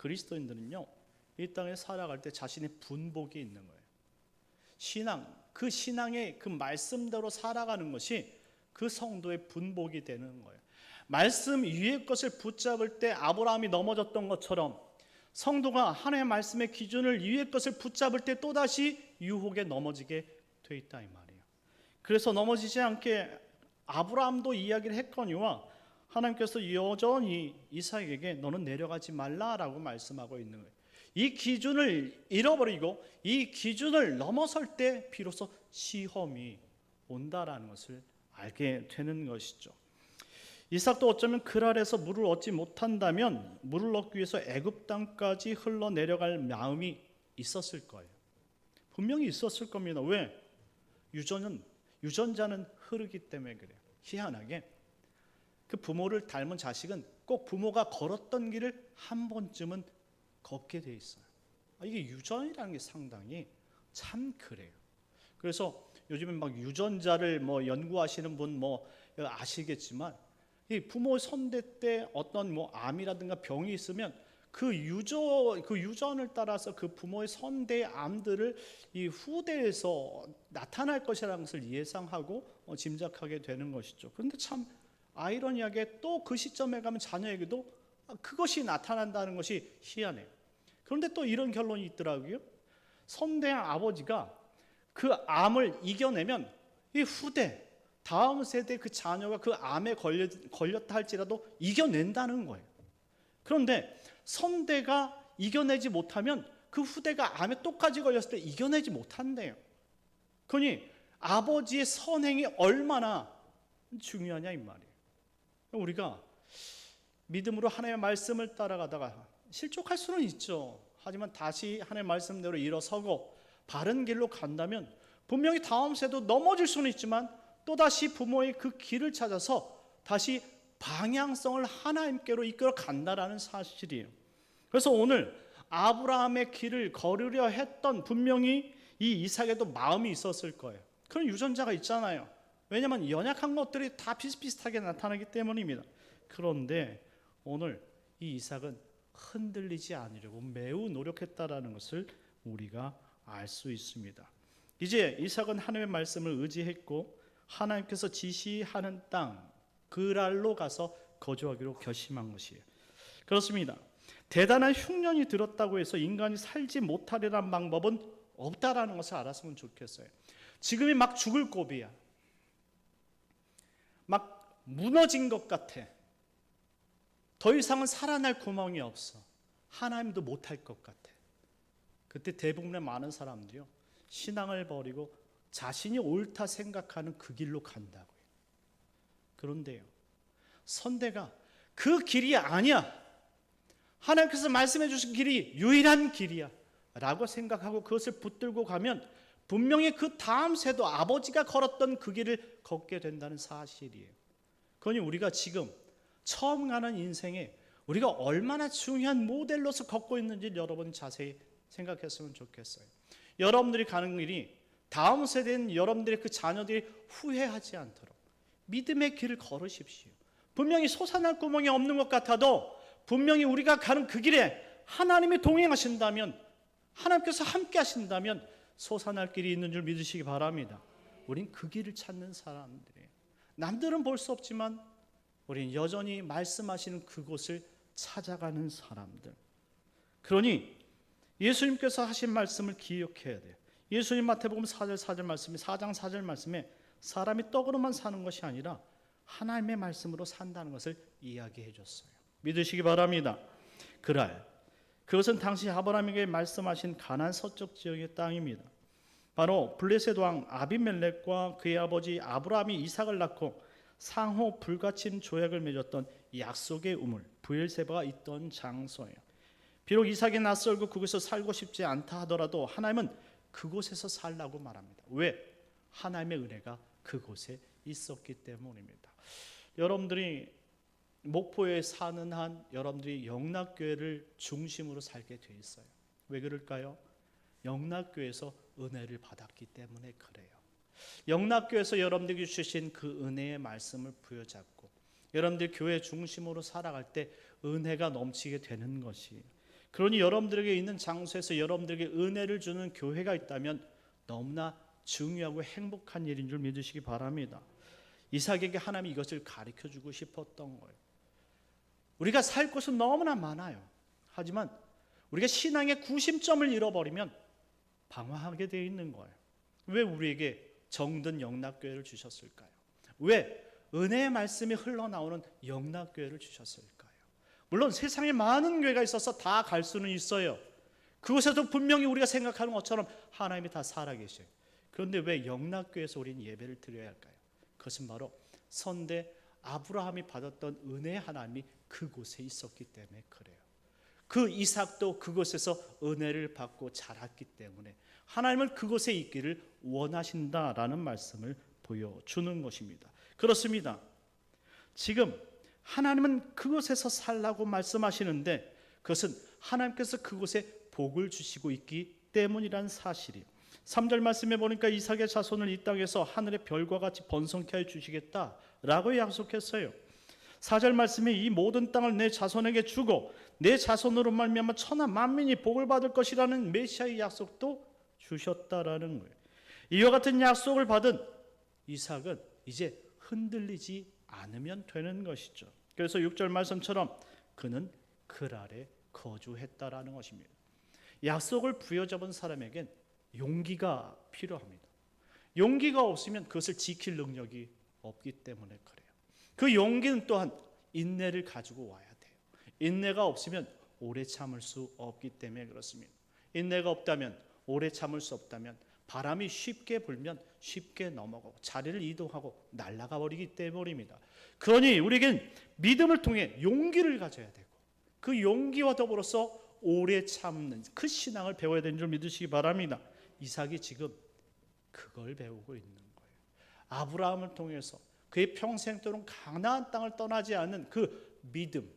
그리스도인들은요, 이 땅에 살아갈 때 자신의 분복이 있는 거예요. 그 신앙의 그 말씀대로 살아가는 것이 그 성도의 분복이 되는 거예요. 말씀 위의 것을 붙잡을 때 아브라함이 넘어졌던 것처럼 성도가 하나님의 말씀의 기준을 위의 것을 붙잡을 때 또다시 유혹에 넘어지게 돼 있다 이 말이에요. 그래서 넘어지지 않게 아브라함도 이야기를 했거니와 하나님께서 여전히 이삭에게 너는 내려가지 말라라고 말씀하고 있는 거예요. 이 기준을 잃어버리고 이 기준을 넘어설 때 비로소 시험이 온다라는 것을 알게 되는 것이죠. 이삭도 어쩌면 그랄에서 물을 얻지 못한다면 물을 얻기 위해서 애굽 땅까지 흘러내려갈 마음이 있었을 거예요. 분명히 있었을 겁니다. 왜? 유전자는 흐르기 때문에 그래요. 희한하게 그 부모를 닮은 자식은 꼭 부모가 걸었던 길을 한 번쯤은 걷게 돼 있어요. 이게 유전이라는 게 상당히 참 그래요. 그래서 요즘에 막 유전자를 연구하시는 분 아시겠지만 이 부모 선대 때 어떤 암이라든가 병이 있으면 그 유전을 따라서 그 부모의 선대의 암들을 이 후대에서 나타날 것이라는 것을 예상하고 짐작하게 되는 것이죠. 그런데 참 아이러니하게 또 그 시점에 가면 자녀에게도 그것이 나타난다는 것이 희한해요. 그런데 또 이런 결론이 있더라고요. 선대의 아버지가 그 암을 이겨내면 이 후대, 다음 세대 그 자녀가 그 암에 걸렸다 할지라도 이겨낸다는 거예요. 그런데 선대가 이겨내지 못하면 그 후대가 암에 똑같이 걸렸을 때 이겨내지 못한대요. 그러니 아버지의 선행이 얼마나 중요하냐 이 말이에요. 우리가 믿음으로 하나님의 말씀을 따라가다가 실족할 수는 있죠. 하지만 다시 하나님의 말씀대로 일어서고 바른 길로 간다면 분명히 다음 세도 넘어질 수는 있지만 또다시 부모의 그 길을 찾아서 다시 방향성을 하나님께로 이끌어 간다라는 사실이에요. 그래서 오늘 아브라함의 길을 걸으려 했던 분명히 이 이삭에도 마음이 있었을 거예요. 그런 유전자가 있잖아요. 왜냐하면 연약한 것들이 다 비슷비슷하게 나타나기 때문입니다. 그런데 오늘 이 이삭은 흔들리지 않으려고 매우 노력했다라는 것을 우리가 알 수 있습니다. 이제 이삭은 하나님의 말씀을 의지했고 하나님께서 지시하는 땅 그랄로 가서 거주하기로 결심한 것이에요. 그렇습니다. 대단한 흉년이 들었다고 해서 인간이 살지 못하리라는 방법은 없다라는 것을 알았으면 좋겠어요. 지금이 막 죽을 고비야. 막 무너진 것 같아. 더 이상은 살아날 구멍이 없어. 하나님도 못할 것 같아. 그때 대부분의 많은 사람들이요, 신앙을 버리고 자신이 옳다 생각하는 그 길로 간다고요. 그런데요, 선대가 그 길이 아니야, 하나님께서 말씀해 주신 길이 유일한 길이야 라고 생각하고 그것을 붙들고 가면 분명히 그 다음 세도 아버지가 걸었던 그 길을 걷게 된다는 사실이에요. 그러니 우리가 지금 처음 가는 인생에 우리가 얼마나 중요한 모델로서 걷고 있는지 여러분 자세히 생각했으면 좋겠어요. 여러분들이 가는 길이 다음 세대인 여러분들의 그 자녀들이 후회하지 않도록 믿음의 길을 걸으십시오. 분명히 솟아날 구멍이 없는 것 같아도 분명히 우리가 가는 그 길에 하나님이 동행하신다면, 하나님께서 함께 하신다면 솟아날 길이 있는 줄 믿으시기 바랍니다. 우린 그 길을 찾는 사람들이에요. 남들은 볼 수 없지만 우린 여전히 말씀하시는 그곳을 찾아가는 사람들. 그러니 예수님께서 하신 말씀을 기억해야 돼요. 예수님 마태복음 4장 4절 말씀에 사람이 떡으로만 사는 것이 아니라 하나님의 말씀으로 산다는 것을 이야기해 줬어요. 믿으시기 바랍니다. 그랄, 그것은 당시 아브라함에게 말씀하신 가나안 서쪽 지역의 땅입니다. 바로 블레셋 왕 아비멜렉과 그의 아버지 아브라함이 이삭을 낳고 상호 불가침 조약을 맺었던 약속의 우물 브엘세바가 있던 장소예요. 비록 이삭이 낯설고 그곳에서 살고 싶지 않다 하더라도 하나님은 그곳에서 살라고 말합니다. 왜? 하나님의 은혜가 그곳에 있었기 때문입니다. 여러분들이 목포에 사는 한 여러분들이 영락교회를 중심으로 살게 돼 있어요. 왜 그럴까요? 영락교회에서 은혜를 받았기 때문에 그래요. 영락교회에서 여러분들에게 주신 그 은혜의 말씀을 부여잡고 여러분들 교회 중심으로 살아갈 때 은혜가 넘치게 되는 것이에요. 그러니 여러분들에게 있는 장소에서 여러분들에게 은혜를 주는 교회가 있다면 너무나 중요하고 행복한 일인 줄 믿으시기 바랍니다. 이삭에게 하나님이 이것을 가르쳐주고 싶었던 거예요. 우리가 살 곳은 너무나 많아요. 하지만 우리가 신앙의 구심점을 잃어버리면 방황하게 되어 있는 거예요. 왜 우리에게 정든 영락교회를 주셨을까요? 왜 은혜의 말씀이 흘러나오는 영락교회를 주셨을까요? 물론 세상에 많은 교회가 있어서 다 갈 수는 있어요. 그곳에도 분명히 우리가 생각하는 것처럼 하나님이 다 살아계셔요. 그런데 왜 영락교회에서 우리는 예배를 드려야 할까요? 그것은 바로 선대 아브라함이 받았던 은혜의 하나님이 그곳에 있었기 때문에 그래요. 그 이삭도 그곳에서 은혜를 받고 자랐기 때문에 하나님은 그곳에 있기를 원하신다라는 말씀을 보여주는 것입니다. 그렇습니다. 지금 하나님은 그곳에서 살라고 말씀하시는데 그것은 하나님께서 그곳에 복을 주시고 있기 때문이란 사실이에요. 3절 말씀에 보니까 이삭의 자손을 이 땅에서 하늘의 별과 같이 번성케 해 주시겠다라고 약속했어요. 4절 말씀에 이 모든 땅을 내 자손에게 주고 내 자손으로 말미암아 천하 만민이 복을 받을 것이라는 메시아의 약속도 주셨다라는 거예요. 이와 같은 약속을 받은 이삭은 이제 흔들리지 않으면 되는 것이죠. 그래서 6절 말씀처럼 그는 글 아래 거주했다라는 것입니다. 약속을 부여잡은 사람에겐 용기가 필요합니다. 용기가 없으면 그것을 지킬 능력이 없기 때문에 그래요. 그 용기는 또한 인내를 가지고 와야 돼요. 인내가 없으면 오래 참을 수 없기 때문에 그렇습니다. 인내가 없다면, 오래 참을 수 없다면 바람이 쉽게 불면 쉽게 넘어가고 자리를 이동하고 날아가 버리기 때문입니다. 그러니 우리에겐 믿음을 통해 용기를 가져야 되고 그 용기와 더불어서 오래 참는 그 신앙을 배워야 되는 줄 믿으시기 바랍니다. 이삭이 지금 그걸 배우고 있는 거예요. 아브라함을 통해서 그의 평생 동안 가나안 땅을 떠나지 않는 그 믿음,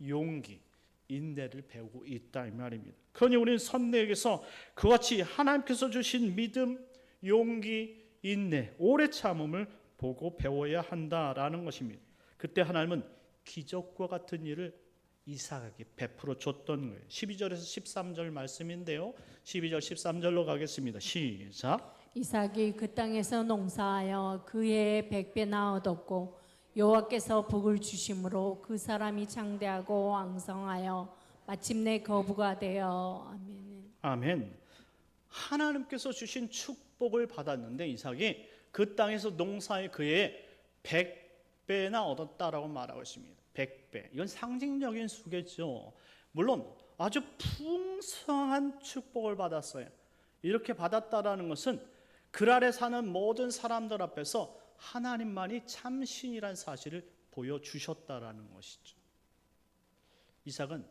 용기, 인내를 배우고 있다 이 말입니다. 그러니 우리는 선대에게서 그와 같이 하나님께서 주신 믿음, 용기, 인내, 오래 참음을 보고 배워야 한다라는 것입니다. 그때 하나님은 기적과 같은 일을 이삭에게 베풀어 줬던 거예요. 12절에서 13절 말씀인데요. 12절 13절로 가겠습니다. 시작. 이삭이 그 땅에서 농사하여 그 해에 100배나 얻었고 여호와께서 복을 주심으로 그 사람이 장대하고 왕성하여 마침내 거부가 되어 아멘. 아멘. 하나님께서 주신 축복을 받았는데 이삭이 그 땅에서 농사에 그의 100배나 얻었다라고 말하고 있습니다. 100배. 이건 상징적인 수겠죠. 물론 아주 풍성한 축복을 받았어요. 이렇게 받았다라는 것은 그 아래 사는 모든 사람들 앞에서 하나님만이 참신이라는 사실을 보여주셨다라는 것이죠. 이삭은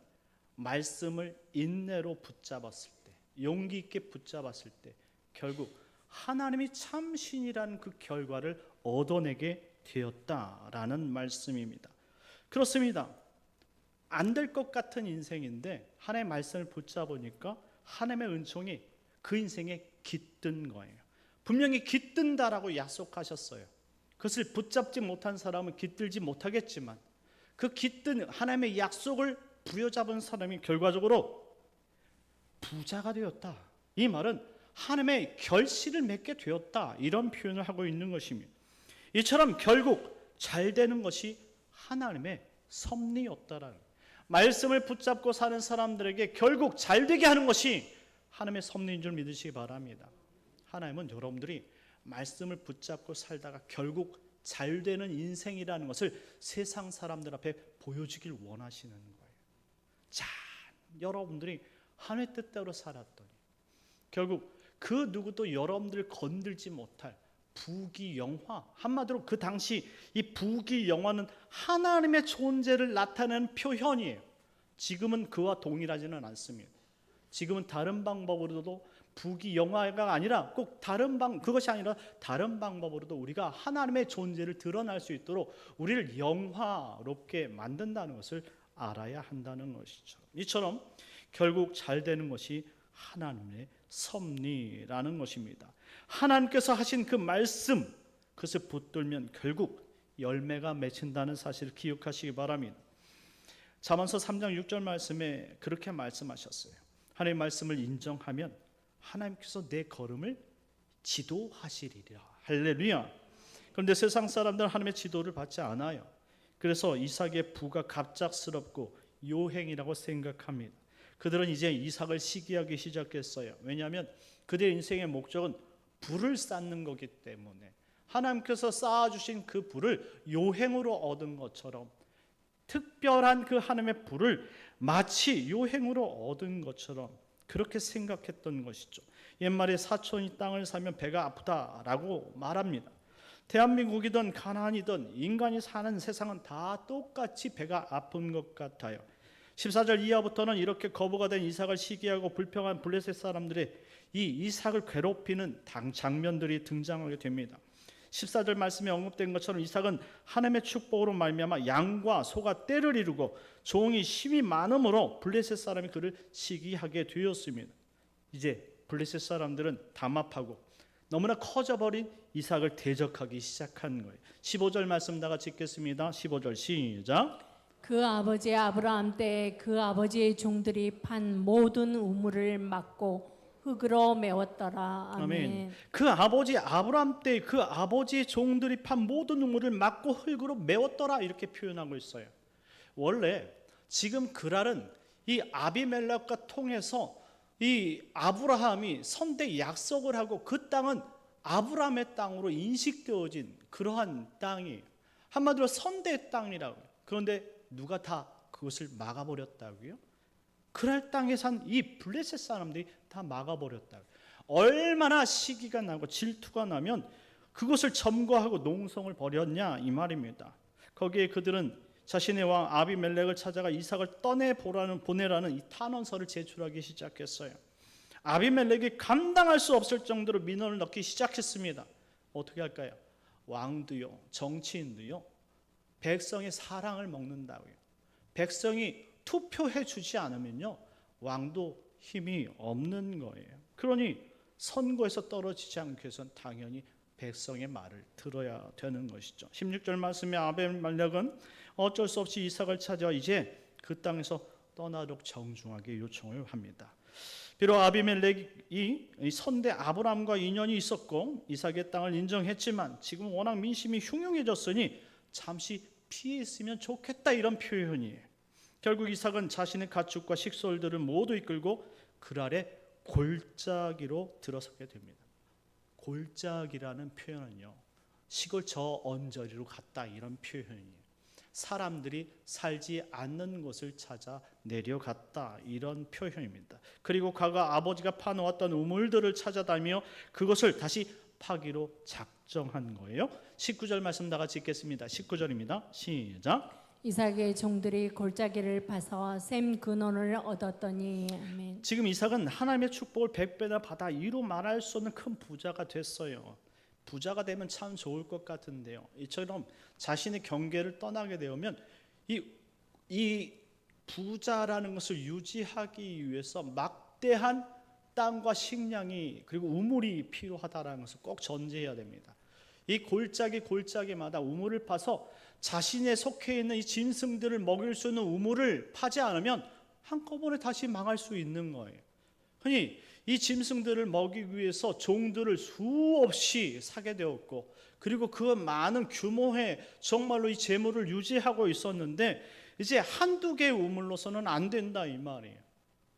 말씀을 인내로 붙잡았을 때, 용기 있게 붙잡았을 때 결국 하나님이 참신이라는 그 결과를 얻어내게 되었다라는 말씀입니다. 그렇습니다. 안 될 것 같은 인생인데 하나님의 말씀을 붙잡으니까 하나님의 은총이 그 인생에 깃든 거예요. 분명히 깃든다라고 약속하셨어요. 그것을 붙잡지 못한 사람은 깃들지 못하겠지만 그 깃든 하나님의 약속을 부여잡은 사람이 결과적으로 부자가 되었다. 이 말은 하나님의 결실을 맺게 되었다. 이런 표현을 하고 있는 것입니다. 이처럼 결국 잘 되는 것이 하나님의 섭리였다라는 말씀을 붙잡고 사는 사람들에게 결국 잘 되게 하는 것이 하나님의 섭리인 줄 믿으시기 바랍니다. 하나님은 여러분들이 말씀을 붙잡고 살다가 결국 잘 되는 인생이라는 것을 세상 사람들 앞에 보여주길 원하시는 거예요. 자, 여러분들이 하나님의 뜻대로 살았더니 결국 그 누구도 여러분들을 건들지 못할 부귀영화, 한마디로 그 당시 이 부귀영화는 하나님의 존재를 나타내는 표현이에요. 지금은 그와 동일하지는 않습니다. 지금은 다른 방법으로도 부귀영화가 아니라 꼭 그것이 아니라 다른 방법으로도 우리가 하나님의 존재를 드러날 수 있도록 우리를 영화롭게 만든다는 것을 알아야 한다는 것이죠. 이처럼 결국 잘 되는 것이 하나님의 섭리라는 것입니다. 하나님께서 하신 그 말씀, 그것을 붙들면 결국 열매가 맺힌다는 사실을 기억하시기 바랍니다. 잠언서 3장 6절 말씀에 그렇게 말씀하셨어요. 하나님의 말씀을 인정하면 하나님께서 내 걸음을 지도하시리라. 할렐루야. 그런데 세상 사람들은 하나님의 지도를 받지 않아요. 그래서 이삭의 부가 갑작스럽고 요행이라고 생각합니다. 그들은 이제 이삭을 시기하기 시작했어요. 왜냐하면 그들의 인생의 목적은 부를 쌓는 거기 때문에 하나님께서 쌓아주신 그 부를 요행으로 얻은 것처럼, 특별한 그 하나님의 부를 마치 요행으로 얻은 것처럼 그렇게 생각했던 것이죠. 옛말에 사촌이 땅을 사면 배가 아프다라고 말합니다. 대한민국이든 가나안이든 인간이 사는 세상은 다 똑같이 배가 아픈 것 같아요. 14절 이하부터는 이렇게 거부가 된 이삭을 시기하고 불평한 블레셋 사람들의 이 이삭을 괴롭히는 장면들이 등장하게 됩니다. 14절 말씀에 언급된 것처럼 이삭은 하나님의 축복으로 말미암아 양과 소가 떼를 이루고 종이 힘이 많음으로 블레셋 사람이 그를 시기하게 되었습니다. 이제 블레셋 사람들은 담합하고 너무나 커져버린 이삭을 대적하기 시작한 거예요. 15절 말씀 다 같이 읽겠습니다. 15절 시작. 그 아버지 아브라함 때 그 아버지의 종들이 판 모든 우물을 막고 흙으로 메웠더라. 아멘. 그 아버지 아브라함 때 그 아버지의 종들이 판 모든 우물을 막고 흙으로 메웠더라, 이렇게 표현하고 있어요. 원래 지금 그랄은 이 아비멜렉과 통해서 이 아브라함이 선대 약속을 하고 그 땅은 아브라함의 땅으로 인식되어진 그러한 땅이에요. 한마디로 선대의 땅이라고요. 그런데 누가 다 그것을 막아버렸다고요? 그랄 땅에 산 이 블레셋 사람들이 다 막아버렸다고요. 얼마나 시기가 나고 질투가 나면 그것을 점거하고 농성을 벌였냐 이 말입니다. 거기에 그들은 자신의 왕 아비멜렉을 찾아가 이삭을 보내라는 이 탄원서를 제출하기 시작했어요. 아비멜렉이 감당할 수 없을 정도로 민원을 넣기 시작했습니다. 어떻게 할까요? 왕도요, 정치인도요, 백성의 사랑을 먹는다고요. 백성이 투표해 주지 않으면요, 왕도 힘이 없는 거예요. 그러니 선거에서 떨어지지 않기 위해서는 당연히 백성의 말을 들어야 되는 것이죠. 16절 말씀에 아비멜렉은 어쩔 수 없이 이삭을 찾아 이제 그 땅에서 떠나도록 정중하게 요청을 합니다. 비록 아비멜렉이 선대 아브라함과 인연이 있었고 이삭의 땅을 인정했지만 지금 워낙 민심이 흉흉해졌으니 잠시 피해 있으면 좋겠다, 이런 표현이에요. 결국 이삭은 자신의 가축과 식솔들을 모두 이끌고 그랄의 골짜기로 들어서게 됩니다. 골짜기라는 표현은요, 시골 저 언저리로 갔다, 이런 표현이에요. 사람들이 살지 않는 곳을 찾아 내려갔다, 이런 표현입니다. 그리고 그가 아버지가 파놓았던 우물들을 찾아다니며 그것을 다시 파기로 작정한 거예요. 19절 말씀 다 같이 읽겠습니다. 19절입니다. 시작. 이삭의 종들이 골짜기를 파서 샘 근원을 얻었더니. 아멘. 지금 이삭은 하나님의 축복을 100배나 받아 이루 말할 수 없는 큰 부자가 됐어요. 부자가 되면 참 좋을 것 같은데요, 이처럼 자신의 경계를 떠나게 되면 이 부자라는 것을 유지하기 위해서 막대한 땅과 식량이 그리고 우물이 필요하다는 것을 꼭 전제해야 됩니다. 이 골짜기마다 우물을 파서 자신의 속해 있는 이 짐승들을 먹일 수 있는 우물을 파지 않으면 한꺼번에 다시 망할 수 있는 거예요. 그러니 이 짐승들을 먹이기 위해서 종들을 수없이 사게 되었고, 그리고 그 많은 규모의 정말로 이 재물을 유지하고 있었는데 이제 한두 개의 우물로서는 안 된다, 이 말이에요.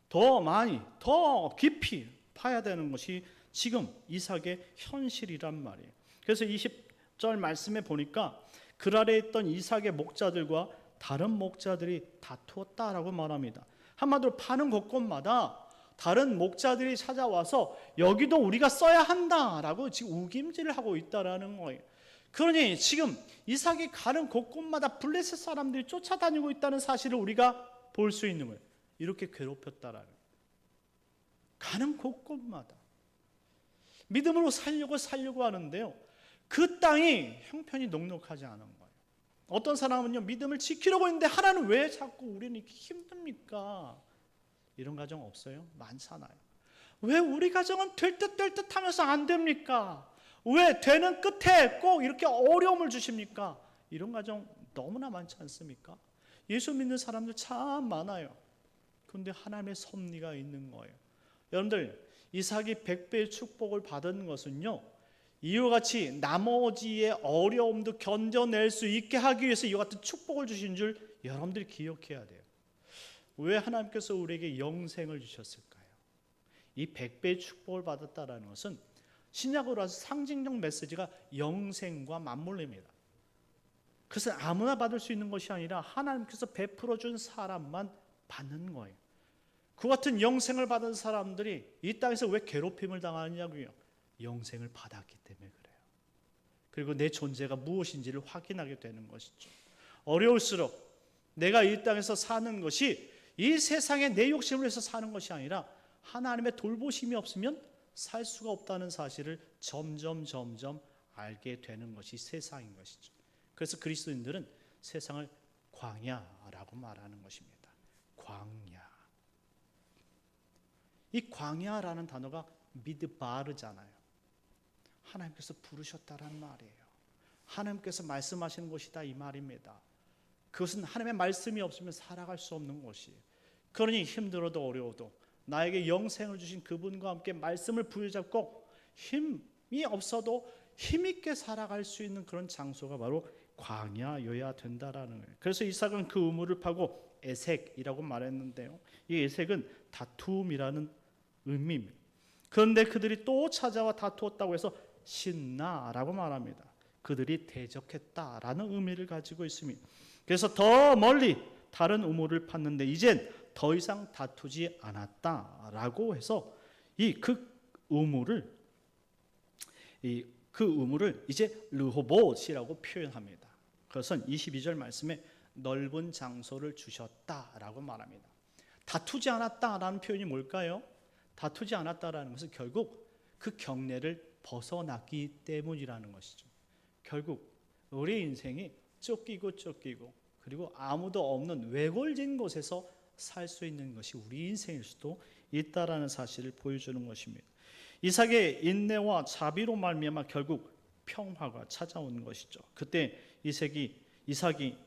더 많이, 더 깊이 파야 되는 것이 지금 이삭의 현실이란 말이에요. 그래서 20절 말씀에 보니까 그랄에 있던 이삭의 목자들과 다른 목자들이 다투었다라고 말합니다. 한마디로 파는 곳곳마다 다른 목자들이 찾아와서 여기도 우리가 써야 한다라고 지금 우김질을 하고 있다라는 거예요. 그러니 지금 이삭이 가는 곳곳마다 블레셋 사람들이 쫓아다니고 있다는 사실을 우리가 볼 수 있는 거예요. 이렇게 괴롭혔다라는 거예요. 가는 곳곳마다 믿음으로 살려고 하는데요, 그 땅이 형편이 녹록하지 않은 거예요. 어떤 사람은요, 믿음을 지키려고 했는데 하나는 왜 자꾸 우리는 이렇게 힘듭니까? 이런 가정 없어요? 많잖아요. 왜 우리 가정은 될 듯 하면서 안 됩니까? 왜 되는 끝에 꼭 이렇게 어려움을 주십니까? 이런 가정 너무나 많지 않습니까? 예수 믿는 사람들 참 많아요. 그런데 하나님의 섭리가 있는 거예요. 여러분들, 이삭이 100배의 축복을 받은 것은요, 이와 같이 나머지의 어려움도 견뎌낼 수 있게 하기 위해서 이와 같은 축복을 주신 줄 여러분들이 기억해야 돼요. 왜 하나님께서 우리에게 영생을 주셨을까요? 이 100배의 축복을 받았다는 것은 신약으로 와서 상징적 메시지가 영생과 맞물립니다. 그것은 아무나 받을 수 있는 것이 아니라 하나님께서 베풀어 준 사람만 받는 거예요. 그 같은 영생을 받은 사람들이 이 땅에서 왜 괴롭힘을 당하느냐고요? 영생을 받았기 때문에 그래요. 그리고 내 존재가 무엇인지를 확인하게 되는 것이죠. 어려울수록 내가 이 땅에서 사는 것이 이 세상에 내 욕심을 위해서 사는 것이 아니라 하나님의 돌보심이 없으면 살 수가 없다는 사실을 점점 알게 되는 것이 세상인 것이죠. 그래서 그리스도인들은 세상을 광야라고 말하는 것입니다. 광야. 이 광야라는 단어가 미드바르잖아요. 하나님께서 부르셨다라는 말이에요. 하나님께서 말씀하시는 것이다 이 말입니다. 그것은 하나님의 말씀이 없으면 살아갈 수 없는 것이에요. 그러니 힘들어도 어려워도 나에게 영생을 주신 그분과 함께 말씀을 부여잡고 힘이 없어도 힘있게 살아갈 수 있는 그런 장소가 바로 광야여야 된다라는 거예요. 그래서 이삭은 그 우물을 파고 에색이라고 말했는데요, 이 에색은 다툼이라는 의미입니다. 그런데 그들이 또 찾아와 다투었다고 해서 신나라고 말합니다. 그들이 대적했다라는 의미를 가지고 있습니다. 그래서 더 멀리 다른 우물을 팠는데 이젠 더 이상 다투지 않았다라고 해서 그 우물을 이제 르호봇이라고 표현합니다. 그것은 22절 말씀에 넓은 장소를 주셨다라고 말합니다. 다투지 않았다라는 표현이 뭘까요? 다투지 않았다라는 것은 결국 그 경계를 벗어났기 때문이라는 것이죠. 결국 우리 인생이 쫓기고 그리고 아무도 없는 외골진 곳에서 살 수 있는 것이 우리 인생일 수도 있다라는 사실을 보여주는 것입니다. 이삭의 인내와 자비로 말미암아 결국 평화가 찾아온 것이죠. 그때 이삭이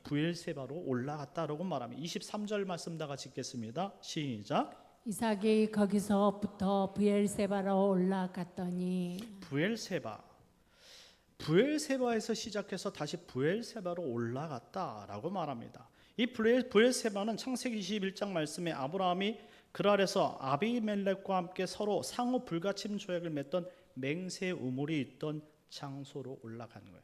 브엘세바로 올라갔다라고 말합니다. 23절 말씀 다 같이 읽겠습니다. 시작. 이삭이 거기서부터 브엘세바로 올라갔더니 브엘세바에서 시작해서 다시 브엘세바로 올라갔다라고 말합니다. 이 브엘세바는 창세기 21장 말씀에 아브라함이 그랄에서 아비멜렉과 함께 서로 상호 불가침 조약을 맺던 맹세 우물이 있던 장소로 올라가는 거예요.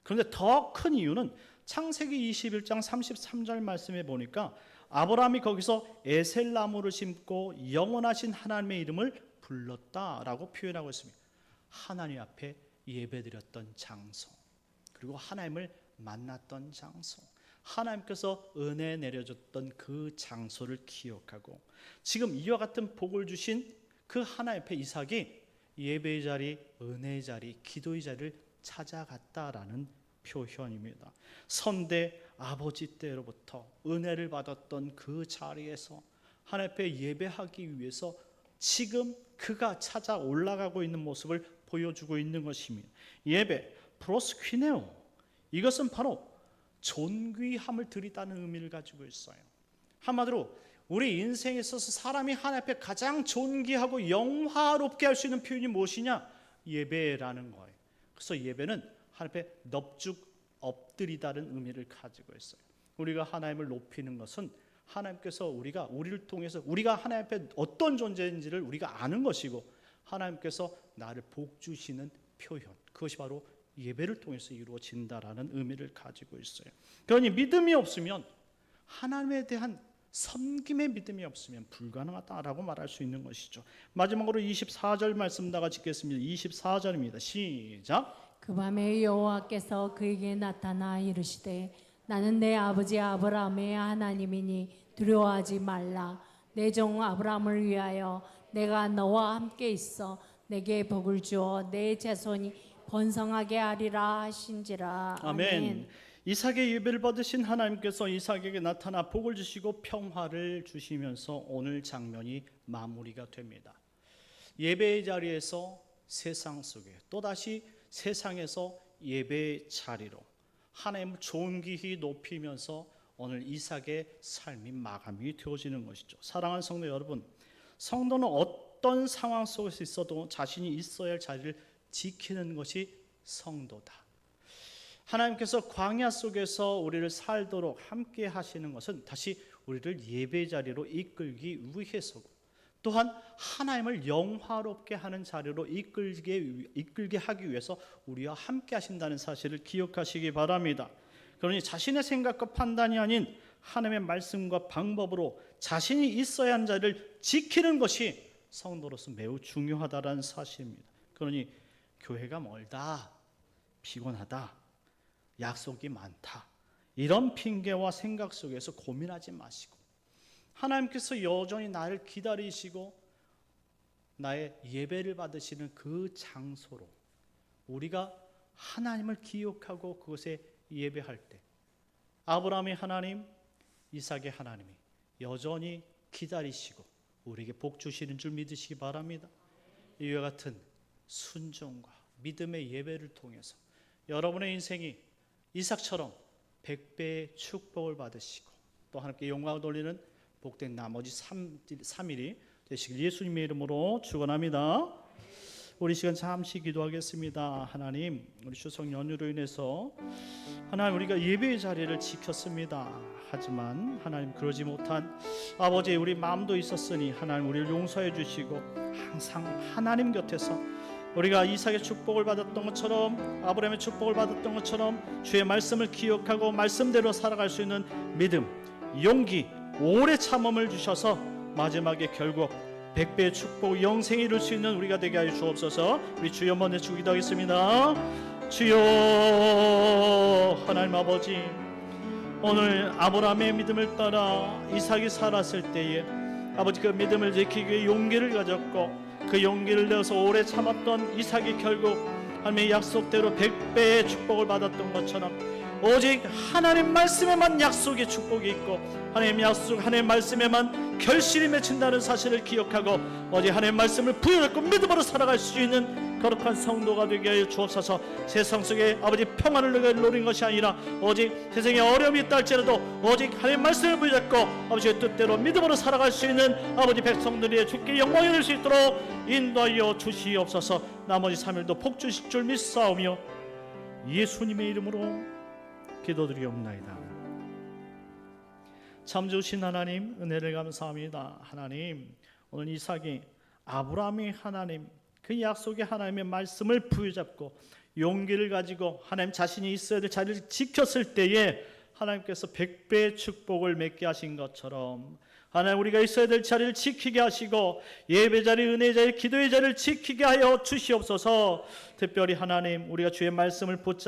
그런데 더 큰 이유는 창세기 21장 33절 말씀에 보니까 아브라함이 거기서 에셀나무를 심고 영원하신 하나님의 이름을 불렀다라고 표현하고 있습니다. 하나님 앞에 예배드렸던 장소, 그리고 하나님을 만났던 장소, 하나님께서 은혜 내려줬던 그 장소를 기억하고 지금 이와 같은 복을 주신 그 하나님 앞에 이삭이 예배의 자리, 은혜의 자리, 기도의 자리를 찾아갔다라는 표현입니다. 선대 아버지 때로부터 은혜를 받았던 그 자리에서 하나님 앞에 예배하기 위해서 지금 그가 찾아 올라가고 있는 모습을 보여주고 있는 것입니다. 예배, 프로스퀴네오, 이것은 바로 존귀함을 드리다는 의미를 가지고 있어요. 한마디로 우리 인생에 있어서 사람이 하나님 앞에 가장 존귀하고 영화롭게 할 수 있는 표현이 무엇이냐? 예배라는 거예요. 그래서 예배는 하나님 앞에 넙죽 엎드리다는 의미를 가지고 있어요. 우리가 하나님을 높이는 것은 하나님께서 우리를 통해서 우리가 하나님 앞에 어떤 존재인지를 우리가 아는 것이고 하나님께서 나를 복 주시는 표현, 그것이 바로 예배를 통해서 이루어진다라는 의미를 가지고 있어요. 그러니 믿음이 없으면, 하나님에 대한 섬김의 믿음이 없으면 불가능하다라고 말할 수 있는 것이죠. 마지막으로 24절 말씀 다 같이 읽겠습니다. 24절입니다. 시작. 그 밤에 여호와께서 그에게 나타나 이르시되 나는 내 아버지 아브라함의 하나님이니 두려워하지 말라. 내 종 아브라함을 위하여 내가 너와 함께 있어 내게 복을 주어 내 자손이 번성하게 하리라 하신지라. 아멘. 이삭의 예배를 받으신 하나님께서 이삭에게 나타나 복을 주시고 평화를 주시면서 오늘 장면이 마무리가 됩니다. 예배의 자리에서 세상 속에, 또다시 세상에서 예배의 자리로 하나님을 존귀히 높이면서 오늘 이삭의 삶이 마감이 되어지는 것이죠. 사랑하는 성도 여러분, 성도는 어떤 상황 속에서 있어도 자신이 있어야 할 자리를 지키는 것이 성도다. 하나님께서 광야 속에서 우리를 살도록 함께 하시는 것은 다시 우리를 예배 자리로 이끌기 위해서고, 또한 하나님을 영화롭게 하는 자리로 이끌게 하기 위해서 우리와 함께 하신다는 사실을 기억하시기 바랍니다. 그러니 자신의 생각과 판단이 아닌 하나님의 말씀과 방법으로 자신이 있어야 하는 자리를 지키는 것이 성도로서 매우 중요하다는 사실입니다. 그러니 교회가 멀다, 피곤하다, 약속이 많다, 이런 핑계와 생각 속에서 고민하지 마시고, 하나님께서 여전히 나를 기다리시고 나의 예배를 받으시는 그 장소로 우리가 하나님을 기억하고 그곳에 예배할 때 아브라함의 하나님, 이삭의 하나님이 여전히 기다리시고 우리에게 복 주시는 줄 믿으시기 바랍니다. 이와 같은 순종과 믿음의 예배를 통해서 여러분의 인생이 이삭처럼 100배의 축복을 받으시고 또 하나님께 영광을 돌리는 복된 나머지 3일이 되시길 예수님의 이름으로 축원합니다. 우리 시간 잠시 기도하겠습니다. 하나님, 우리 추석 연휴로 인해서 하나님 우리가 예배의 자리를 지켰습니다. 하지만 하나님 그러지 못한 아버지 우리 마음도 있었으니 하나님 우리를 용서해 주시고 항상 하나님 곁에서 우리가 이삭의 축복을 받았던 것처럼 아브라함의 축복을 받았던 것처럼 주의 말씀을 기억하고 말씀대로 살아갈 수 있는 믿음, 용기, 오래 참음을 주셔서 마지막에 결국 100배의 축복 영생에 이룰 수 있는 우리가 되게 하여 주옵소서. 우리 주여 한번 외치고 기도하겠습니다. 주여 하나님 아버지, 오늘 아브라함의 믿음을 따라 이삭이 살았을 때에 아버지 그 믿음을 지키기 위해 용기를 가졌고 그 용기를 내어서 오래 참았던 이삭이 결국 하나님의 약속대로 100배의 축복을 받았던 것처럼 오직 하나님 말씀에만 약속의 축복이 있고 하나님 약속, 하나님 말씀에만 결실이 맺힌다는 사실을 기억하고 오직 하나님 말씀을 부여잡고 믿음으로 살아갈 수 있는 거룩한 성도가 되게 하여 주옵소서. 세상 속에 아버지 평안을 노린 것이 아니라 오직 세상에 어려움이 있다 할지라도 오직 하나님 말씀을 부여잡고 아버지의 뜻대로 믿음으로 살아갈 수 있는 아버지 백성들이 주께 영광이 될 수 있도록 인도하여 주시옵소서. 나머지 3일도 복 주실 줄 믿사오며 예수님의 이름으로 기도드리옵나이다. 참 좋으신 하나님, 은혜를 감사합니다. 하나님, 오늘 이삭이 아브라함의 하나님, 그 약속의 하나님의 말씀을 부여잡고 용기를 가지고 하나님 자신이 있어야 될 자리를 지켰을 때에 하나님께서 100배의 축복을 맺게 하신 것처럼 하나님 우리가 있어야 될 자리를 지키게 하시고 예배 자리, 은혜 자리, 기도의 자리를 지키게 하여 주시옵소서. 특별히 하나님 우리가 주의 말씀을 붙잡고